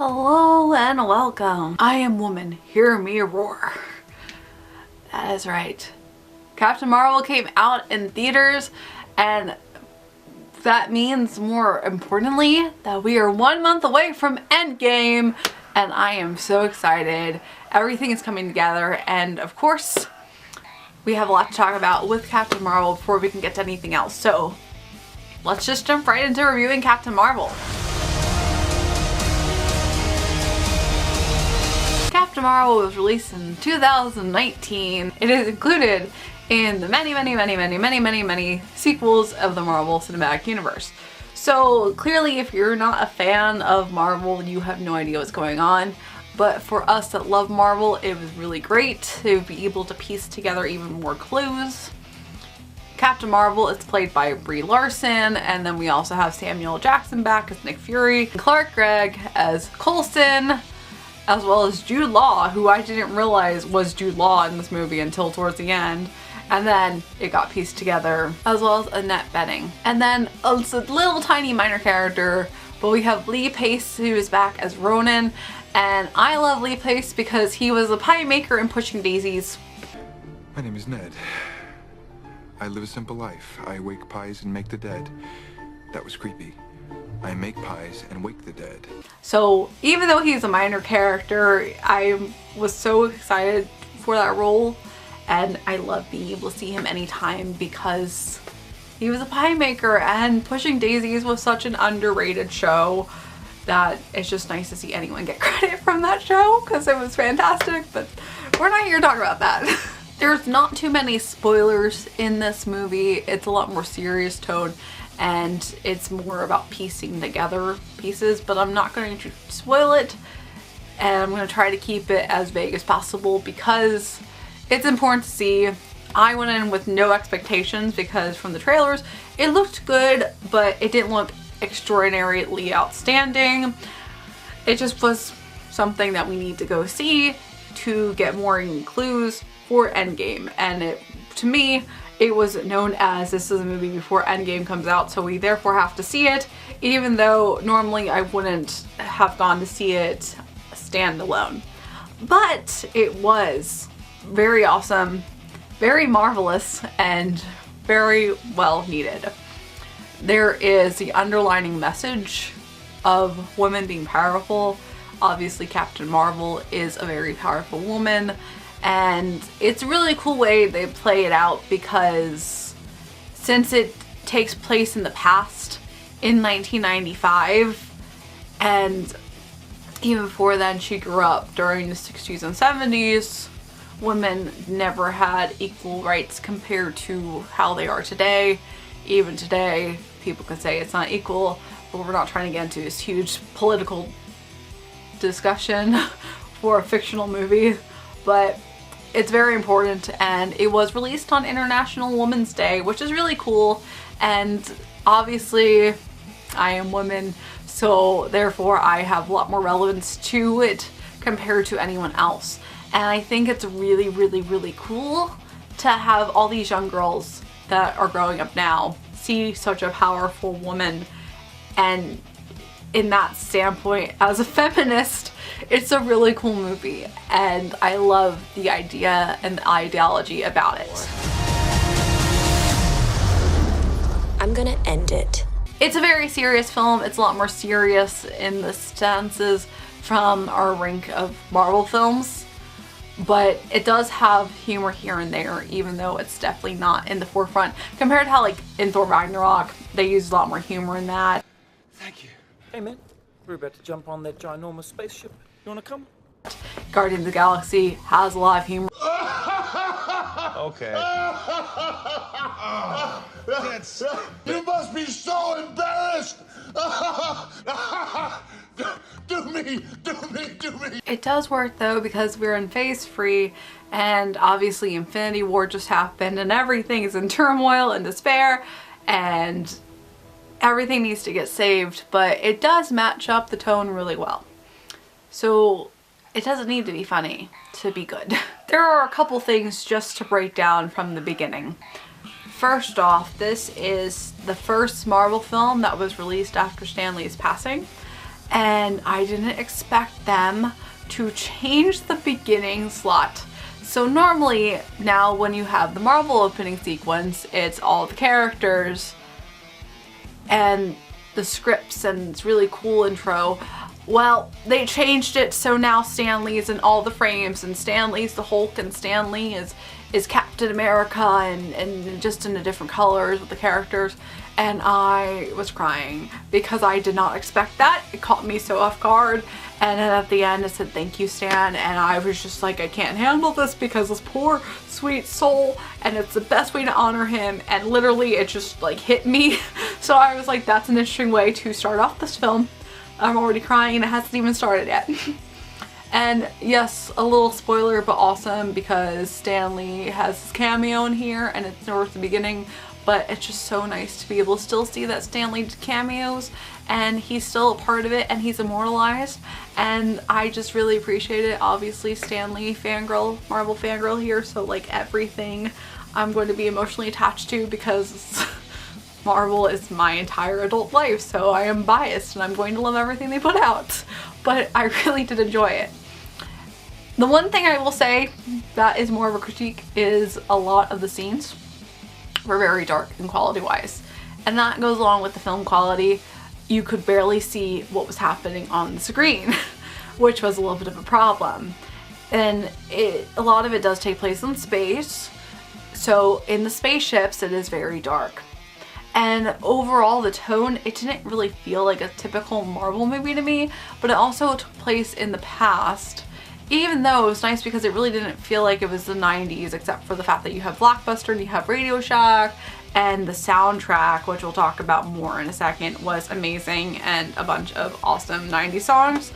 Hello and welcome. I am woman, hear me roar. That is right. Captain Marvel came out in theaters, and that means, more importantly, that we are 1 month away from Endgame, and I am so excited. Everything is coming together, and of course, we have a lot to talk about with Captain Marvel before we can get to anything else. So let's just jump right into reviewing Captain Marvel. Captain Marvel was released in 2019. It is included in the many sequels of the Marvel Cinematic Universe. So clearly, if you're not a fan of Marvel, you have no idea what's going on. But for us that love Marvel, it was really great to be able to piece together even more clues. Captain Marvel is played by Brie Larson, and then we also have Samuel Jackson back as Nick Fury, Clark Gregg as Coulson, as well as Jude Law, who I didn't realize was Jude Law in this movie until towards the end. And then it got pieced together, as well as Annette Bening. And then it's a little tiny minor character, but we have Lee Pace, who is back as Ronan. And I love Lee Pace because he was a pie maker in Pushing Daisies. My name is Ned. I live a simple life. I wake pies and make the dead. That was creepy. I make pies and wake the dead. So even though he's a minor character, I was so excited for that role, and I love being able to see him anytime because he was a pie maker, and Pushing Daisies was such an underrated show that it's just nice to see anyone get credit from that show because it was fantastic, but we're not here to talk about that. There's not too many spoilers in this movie. It's a lot more serious tone, and it's more about piecing together pieces, but I'm not going to spoil it, and I'm going to try to keep it as vague as possible because it's important to see. I went in with no expectations because from the trailers it looked good, but it didn't look extraordinarily outstanding. It just was something that we need to go see to get more clues for Endgame, and to me it was known as this is a movie before Endgame comes out, so we therefore have to see it, even though normally I wouldn't have gone to see it standalone. But it was very awesome, very marvelous, and very well needed. There is the underlining message of women being powerful. Obviously, Captain Marvel is a very powerful woman, and it's a really cool way they play it out because since it takes place in the past in 1995, and even before then she grew up during the 60s and 70s, women never had equal rights compared to how they are today. Even today, people can say it's not equal, but we're not trying to get into this huge political discussion for a fictional movie. But it's very important, and it was released on International Women's Day, which is really cool. And obviously I am woman, so therefore I have a lot more relevance to it compared to anyone else. And I think it's really cool to have all these young girls that are growing up now see such a powerful woman. And in that standpoint, as a feminist, it's a really cool movie, and I love the idea and the ideology about it. I'm gonna end it. It's a very serious film. It's a lot more serious in the stances from our rank of Marvel films, but it does have humor here and there, even though it's definitely not in the forefront compared to how, like, in Thor Ragnarok, they use a lot more humor in that. Thank you. Hey man, we're about to jump on that ginormous spaceship. You wanna come? Guardians of the Galaxy has a lot of humor. Okay. You must be so embarrassed! Do me! It does work though because we're in Phase 3, and obviously Infinity War just happened and everything is in turmoil and despair and everything needs to get saved, but it does match up the tone really well. So it doesn't need to be funny to be good. There are a couple things just to break down from the beginning. First off, this is the first Marvel film that was released after Stan Lee's passing, and I didn't expect them to change the beginning slot. So normally now when you have the Marvel opening sequence, it's all the characters and the scripts and it's really cool intro. Well, they changed it so now Stan Lee's in all the frames, and Stan Lee's the Hulk, and Stan Lee is Captain America, and just in the different colors with the characters. And I was crying because I did not expect that. It caught me so off guard. And then at the end it said, "Thank you, Stan," and I was just like, I can't handle this because this poor sweet soul, and it's the best way to honor him. And literally it just like hit me. So I was like, that's an interesting way to start off this film. I'm already crying and it hasn't even started yet. And yes, a little spoiler, but awesome, because Stan Lee has his cameo in here and it's towards the beginning, but it's just so nice to be able to still see that Stan Lee cameos and he's still a part of it and he's immortalized, and I just really appreciate it. Obviously Stan Lee fangirl, Marvel fangirl here, so like everything I'm going to be emotionally attached to because Marvel is my entire adult life, so I am biased and I'm going to love everything they put out. But I really did enjoy it. The one thing I will say that is more of a critique is a lot of the scenes were very dark in quality wise. And that goes along with the film quality. You could barely see what was happening on the screen, which was a little bit of a problem. And a lot of it does take place in space. So in the spaceships, it is very dark. And overall the tone, it didn't really feel like a typical Marvel movie to me, but it also took place in the past, even though it was nice because it really didn't feel like it was the 90s, except for the fact that you have Blockbuster and you have Radio Shack, and the soundtrack, which we'll talk about more in a second, was amazing, and a bunch of awesome 90s songs.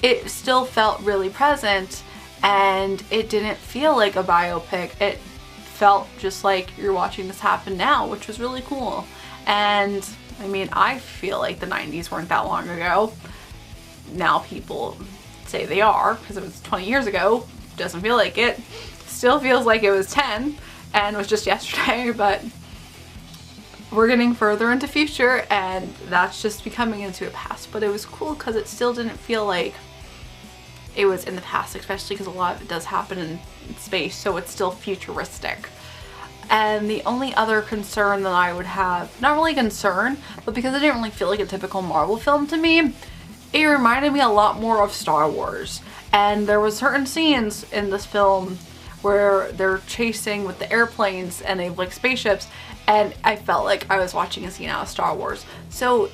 It still felt really present, and it didn't feel like a biopic. It felt just like you're watching this happen now, which was really cool. And I mean, I feel like the 90s weren't that long ago. Now people say they are because it was 20 years ago. Doesn't feel like it. Still feels like it was 10 and was just yesterday, but we're getting further into future and that's just becoming into a past. But it was cool because it still didn't feel like it was in the past, especially because a lot of it does happen in space, so it's still futuristic. And the only other concern that I would have, not really concern, but because it didn't really feel like a typical Marvel film to me, it reminded me a lot more of Star Wars. And there was certain scenes in this film where they're chasing with the airplanes and they have like spaceships, and I felt like I was watching a scene out of Star Wars. So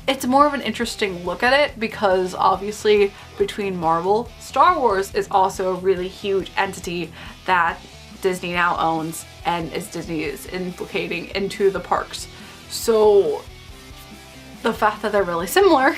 it's more of an interesting look at it because obviously between Marvel, Star Wars is also a really huge entity that Disney now owns, and Disney is implicating into the parks. So the fact that they're really similar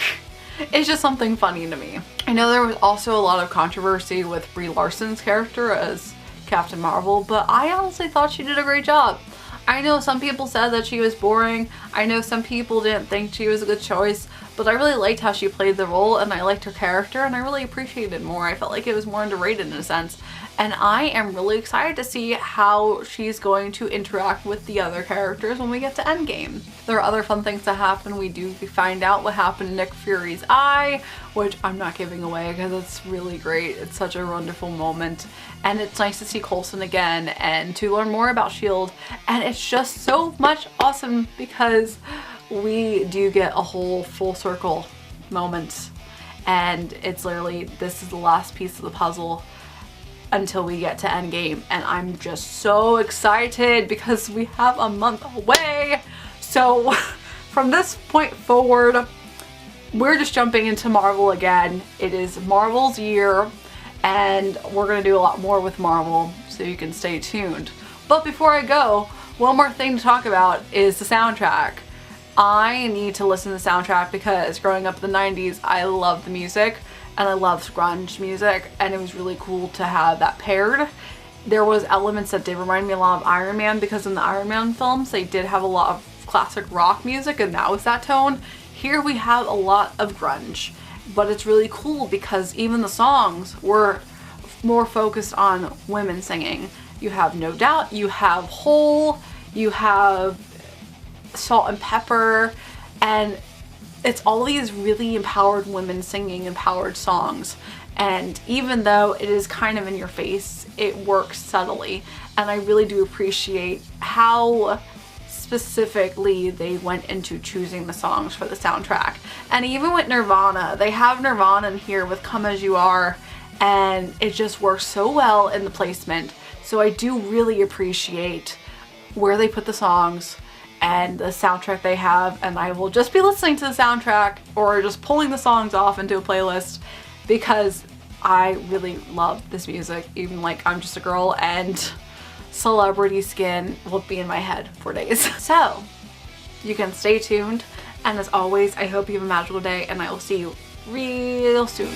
is just something funny to me. I know there was also a lot of controversy with Brie Larson's character as Captain Marvel, but I honestly thought she did a great job. I know some people said that she was boring. I know some people didn't think she was a good choice, but I really liked how she played the role and I liked her character and I really appreciated it more. I felt like it was more underrated in a sense. And I am really excited to see how she's going to interact with the other characters when we get to Endgame. There are other fun things that happen. We find out what happened to Nick Fury's eye, which I'm not giving away because it's really great. It's such a wonderful moment. And it's nice to see Coulson again and to learn more about S.H.I.E.L.D. And it's just so much awesome because we do get a whole full circle moment. And it's literally, this is the last piece of the puzzle until we get to Endgame, and I'm just so excited because we have a month away. So from this point forward, we're just jumping into Marvel again. It is Marvel's year and we're gonna do a lot more with Marvel, so you can stay tuned. But before I go, one more thing to talk about is the soundtrack. I need to listen to the soundtrack because growing up in the 90s, I loved the music. And I loved grunge music, and it was really cool to have that paired. There was elements that did remind me a lot of Iron Man because in the Iron Man films they did have a lot of classic rock music and that was that tone. Here we have a lot of grunge, but it's really cool because even the songs were more focused on women singing. You have No Doubt, you have Hole, you have Salt and Pepper, and it's all these really empowered women singing empowered songs. And even though it is kind of in your face, it works subtly. And I really do appreciate how specifically they went into choosing the songs for the soundtrack. And even with Nirvana, they have Nirvana in here with Come As You Are, and it just works so well in the placement. So I do really appreciate where they put the songs and the soundtrack they have, and I will just be listening to the soundtrack or just pulling the songs off into a playlist because I really love this music. Even like I'm Just a Girl and Celebrity Skin will be in my head for days. So you can stay tuned, and as always, I hope you have a magical day, and I will see you real soon.